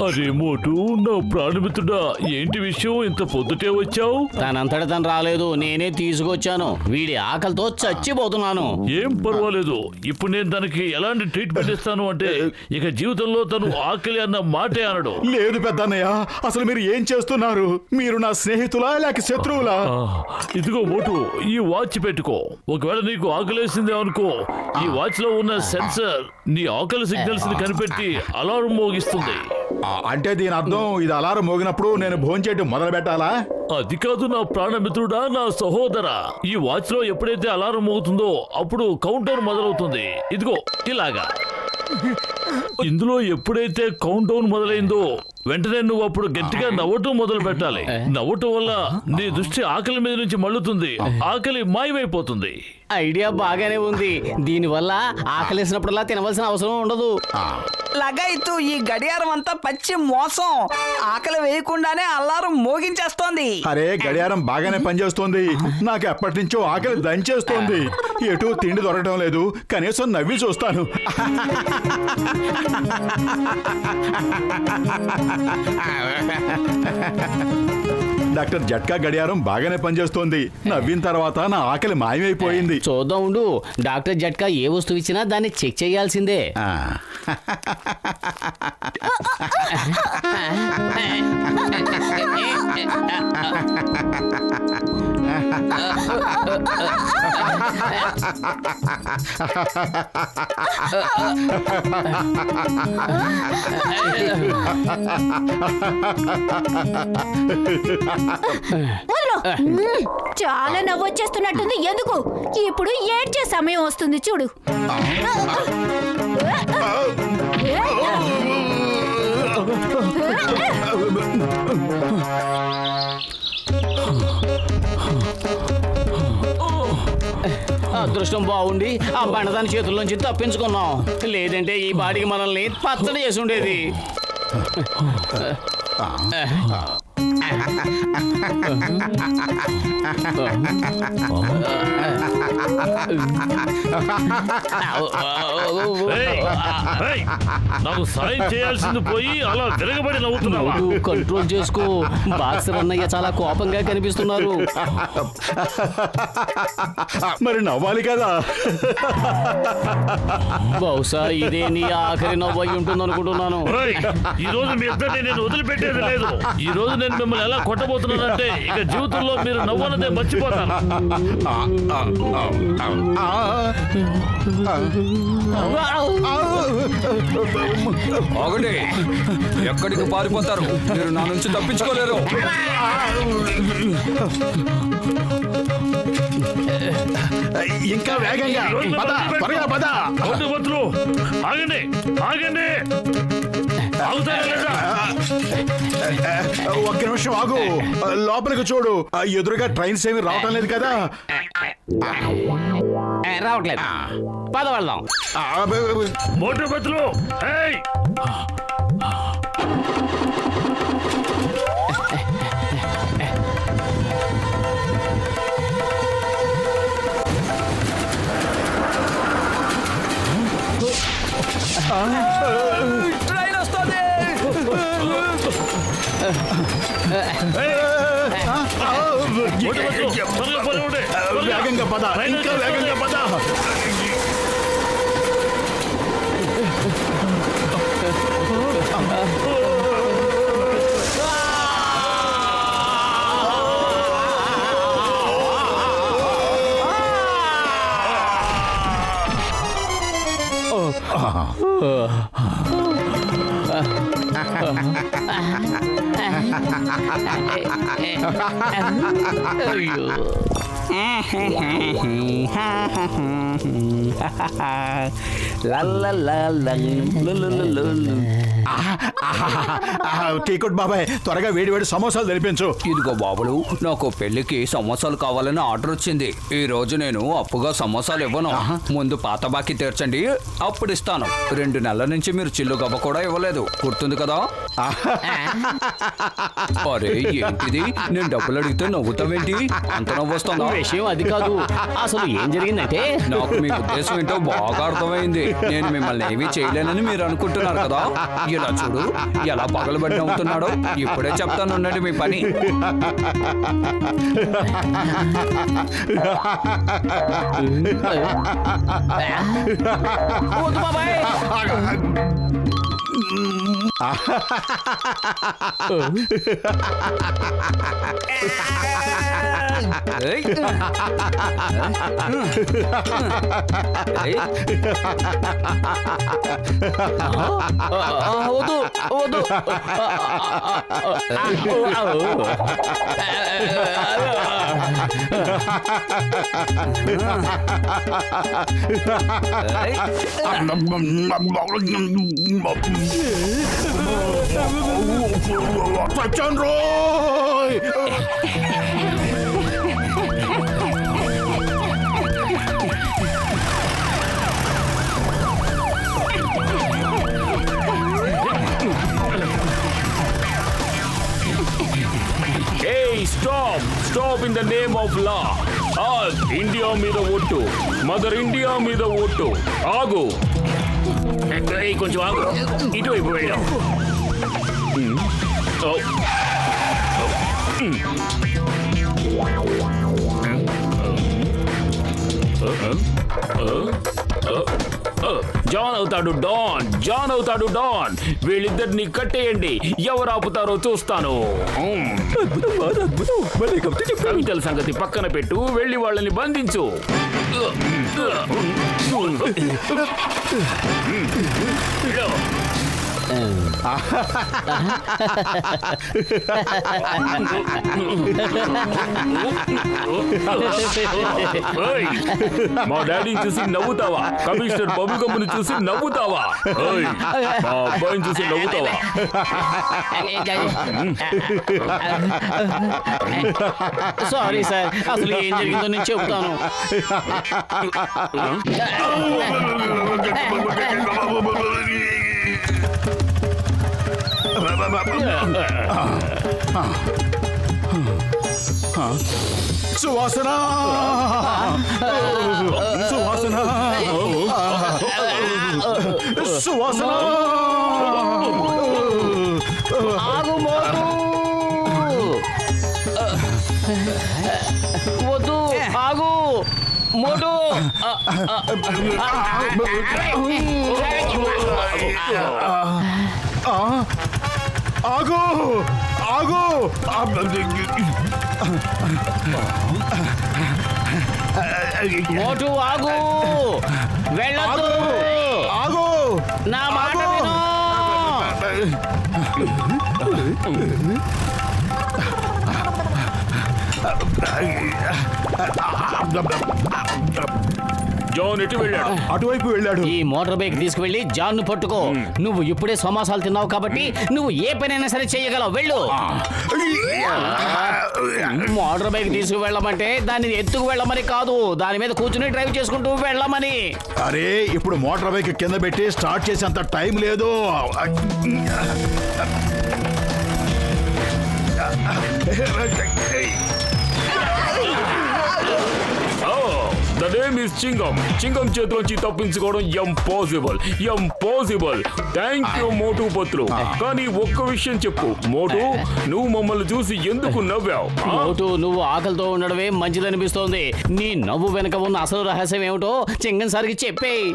అరే మోటు, నా ప్రాణమిత్రుడా, ఏంటి విషయం? ఇంత పొద్దుటే వచ్చావు? తనంతట తను రాలేదు, నేనే తీసుకొచ్చాను. వీడి ఆకలితో చచ్చిపోతున్నాను. ఏం పర్వాలేదు. ఇప్పుడు నేను తనకి ఎలాంటి ట్రీట్మెంట్ ఇస్తాను అంటే ఇక జీవితంలో తను ఆకలి అన్న మాటే అనడు. లేదు పెద్దన్నయ్య, అసలు మీరు ఏం చేస్తున్నారు? మీరు నా స్నేహితులా లేక శత్రువులా? ఇదిగో మోటు, ఈ వాచ్ పెట్టుకో. ఒకవేళ నీకు ఆకలేసిందే అనుకో, ఈ వాచ్ లో ఉన్న సెన్సర్ నీ ఆకలి సిగ్నల్స్ ని కనిపెట్టి అలారం మోగిస్తుంది. అంటే దీని అర్థం ఇది అలారం మోగినప్పుడు నేను భోంచేయటం మొదలు పెట్టాలా? అది కాదు నా ప్రాణమిత్రుడా, నా సహోదర. ఈ వాచ్ లో ఎప్పుడైతే అలారం మోగుతుందో అప్పుడు కౌంట్ డౌన్ మొదలవుతుంది. ఇదిగో ఇలాగా. ఇందులో ఎప్పుడైతే కౌంట్ డౌన్ మొదలైందో వెంటనే నువ్వు అప్పుడు గట్టిగా నవ్వటం మొదలు పెట్టాలి. నవ్వటం వల్ల నీ దృష్టి ఆకలి మీద నుంచి మళ్ళుతుంది, ఆకలి మాయమైపోతుంది. ఐడియా బాగానే ఉంది. దీనివల్ల ఆకలేసినప్పుడల్లా తినవలసిన అవసరం ఉండదు. లగాయితూ ఈ గడియారం అంతా పచ్చి మోసం. ఆకలి వేయకుండానే అల్లారం మోగించేస్తోంది. అరే గడియారం బాగానే పనిచేస్తోంది. నాకు ఎప్పటి నుంచో ఆకలి దంచేస్తోంది. ఎటు తిండి దొరకడం లేదు, కనీసం నవ్వి చూస్తాను. డాక్టర్ జట్కా గడియారం బాగానే పనిచేస్తోంది. నవ్విన తర్వాత నా ఆకలి మాయమైపోయింది. చూద్దాం ఉండు. డాక్టర్ జట్కా ఏ వస్తువు ఇచ్చినా దాన్ని చెక్ చేయాల్సిందే. చాలా నవ్వొచ్చేస్తున్నట్టుంది. ఎందుకు? ఇప్పుడు ఏడ్చే సమయం వస్తుంది చూడు. అదృష్టం బాగుండి ఆ బండదాని చేతుల్లోంచి తప్పించుకున్నాం. లేదంటే ఈ బాడీకి మనల్ని పచ్చడి చేసి ఉండేది. నాకు సాయం చేయాల్సింది పోయి అలా తిరగబడి నవ్వుతున్నావా? కంట్రోల్ చేసుకో. బాక్సర్ అన్నయ్య చాలా కోపంగా కనిపిస్తున్నారు. మరి నవ్వాలి కదా. బహుశా ఇదే నీ ఆఖరి నవ్వు అయి ఉంటుంది అనుకుంటున్నాను. ఈ రోజు మీ ఇద్దరిని నేను వదిలిపెట్టేది లేదు. ఈ రోజు నేను మిమ్మల్ని ఎలా కొట్టబోతున్నానంటే ఇక జీవితంలో మీరు నవ్వనదే మర్చిపోతాను. ఆగండి, ఎక్కడికి పారిపోతారు? మీరు నా నుంచి తప్పించుకోలేరు. ఇంకా వేగంగా పద, త్వరగా పద. ఆగండి, ఆగండి. ఒక్క నిమిషం ఆగు. లోపలికి చూడు. ఎదురుగా ట్రైన్స్ ఏమి రావటం లేదు కదా? రావట్లేదు. పద వెళ్దాం. మోటార్ బతులు. ట్రైన్ వస్తుంది. వేగంగా పద, ఇంకా వేగంగా పద. టీకుట్ బాబాయ్, త్వరగా వేడి వేడి సమోసాలు తెలిపించు. ఇదిగో బాబులు, నాకు పెళ్లికి సమోసాలు కావాలని ఆర్డర్ వచ్చింది. ఈ రోజు నేను అప్పుగా సమోసాలు ఇవ్వను. ముందు పాత బాకీ తీర్చండి, అప్పుడు ఇస్తాను. 2 నెలల నుంచి మీరు చిల్లు గవ్వ కూడా ఇవ్వలేదు, గుర్తుంది కదా? కదా అరే ఏంటిది నేను డబ్బులు అడిగితే నవ్వుతావేంటి అంత నవ్వు వస్తుందా విషయం అది కాదు, అసలు ఏం జరిగిందంటే నాకు మీ ఉద్దేశం ఏంటో బాగా అర్థమైంది. నేను మిమ్మల్ని ఏమీ చేయలేనని మీరు అనుకుంటున్నారు కదా. ఇలా చూడు ఎలా పగలబడి నవ్వుతున్నాడో. ఇప్పుడే చెప్తాను ఉండండి మీ పని. వద్దు బాబాయ్. ఏయ్. ఏయ్. వద్దు వద్దు. చచ్చాను రోయ్. Hey, stop in the name of law. India మీద ఒట్టు, మదర్ ఇండియా మీద ఒట్టు. ఆగు, కొంచెం ఆగు, ఇటువైపు వెళ్ళాం. జాన్ అవుతాడు డాన్, జాన్ అవుతాడు డాన్. వీళ్ళిద్దరిని కట్టేయండి, ఎవరు ఆపుతారో చూస్తాను. కవితల సంగతి పక్కన పెట్టు, వెళ్ళి వాళ్ళని బంధించు. ఓయ్, మా డాడీని చూసి నవ్వుతావా? కమిషనర్ బబుగమ్ముని చూసి నవ్వుతావా? ఓయ్, మా అబ్బాయిని చూసి నవ్వుతావా? సారీ సార్, అసలు ఏం జరిగిందో నేను చెబుతాను. సువాసన సువాసన సువాసన. ఆగు మోటు. వద్దు, ఆగు మోటు. ఆగు ఆగు. మోటు ఆగు, వెళ్ళొద్దు. ఆగు. నా మాట విను. జాన్ ఎటు వెళ్ళాడు? అటువైపు వెళ్ళాడు. ఈ మోటార్ బైక్ తీసుకువెళ్ళి జాన్ను పట్టుకో. నువ్వు ఇప్పుడే సమాసాలు తిన్నావు కాబట్టి నువ్వు ఏ పనైనా సరే చేయగలవు. వెళ్ళు. మోటార్ బైక్ తీసుకువెళ్ళమంటే దాన్ని ఎత్తుకు వెళ్ళమని కాదు, దాని మీద కూర్చుని డ్రైవ్ చేసుకుంటూ వెళ్ళమని. అరే ఇప్పుడు మోటార్ బైక్ కింద పెట్టి స్టార్ట్ చేసేంత టైం లేదు. The name is Chingam. Chingam చేతిలోంచి తప్పించుకోవడం impossible. Thank you Motu Patlu. కానీ ఒక్క విషయం చెప్పు మోటు, నువ్వు మమ్మల్ని చూసి ఎందుకు నవ్వావు? మోటు, నువ్వు ఆకలితో ఉండడమే మంచిదనిపిస్తోంది. నీ నవ్వు వెనక ఉన్న అసలు రహస్యం ఏమిటో చింగం సార్కి చెప్పేయ్.